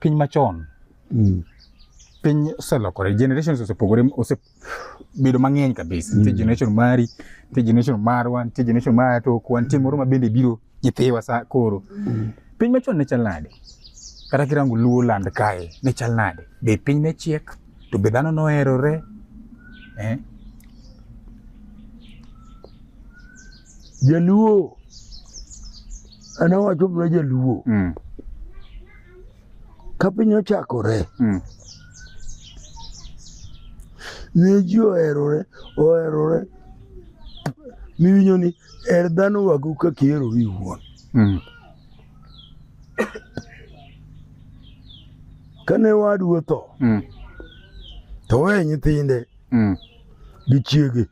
piny machon. Piny oselokore, generations osepogore, osebedo mang'eny kabisa. Nitie generation mari, nitie generation marwa, nitie generation mara tokwa, nitie moro ma bende biro nyithiwa sa koro. Piny machon ne chal nade? Kata kirango Luo land kae, ne chal nade? Be piny ne chiek? To be dhano noherore? Jaluo, anawacho mna Jaluo. Ka piny ochakore, ne ji oherore, miwinjo ni her dhano wago ka kiero iwuon. Kane wadu otho, to we nyithinde gi chiege.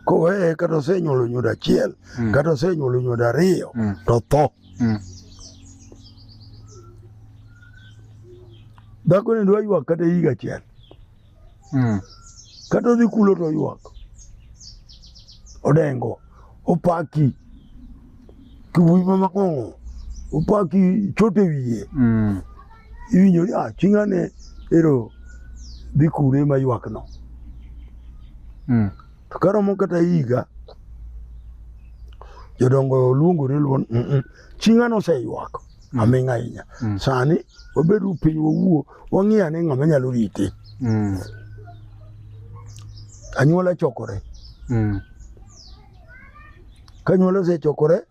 Kowe kata osenyuolo nyodo achiel, kata osenyuolo nyodo ariyo, to tho. Dhako ne dwa ywak kata higa achiel. Kata odhi kulo to ywak. Odengo, opaki, kiwuoyi makong'o, opaki chote wiye. Iwinjo ni ching'ane ero dhi kure ma ywak no. To karomo kata higa, jodongo luongore luon, ching'ano oseywak aming'a ahinya. Sani wabedo piny wawuo, wang'iyo ane ng'ama nyalo rite. Anyuola chokore. Kanyuola osechokore,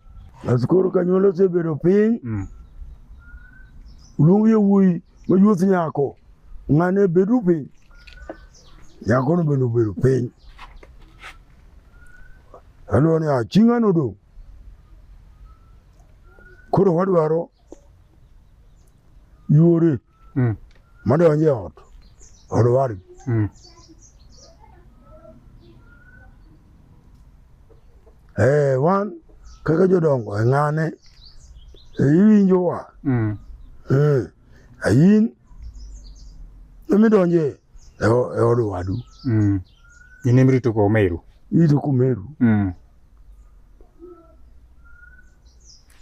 koro kanyuola osebedo piny, luong yawuoyi mayuoth nyako, ng'ane bedo piny. Nyako no bende obedo piny. Aluwa ni ching'ano dong'. Koro wadwaro yore madonje ot wargi. Wan kaka jodongo ng'ane iwinjo wa. In emidonje e od wadu. In emirito ko Meru. Irito ko Meru.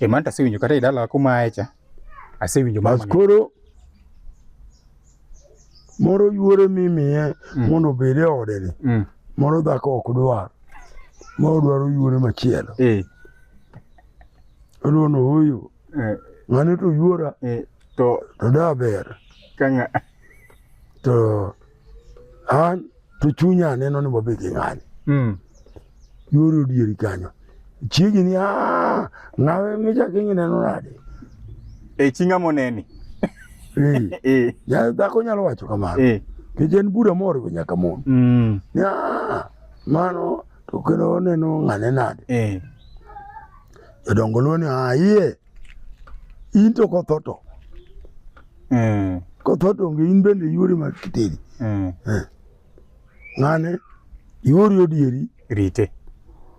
Manta asewinjo kata idala kuma echa. Asewinjo mama. Koro moro yuore mimiye mondo bede ode ni. Moro dhako ok dwar. Moro dwaro yuore machielo. Aluono huyu. Ng'ane to yuora. To da ber. Kanga. To an to chunya neno ni bobe gi ng'ani. Yuore odieri kanyo. Chiegi ni ng'awe michaki neno nade. Chinga moneni. Ya dhako nyalo wacho kamano. Kejen bura moro nyaka mon. Mano to kendo neno ng'ane nade. Jodongo luo ni iye. In to kothoto. Kothoto onge in bende yuori ma kitedi. Ng'ane yuori odieri. Rite.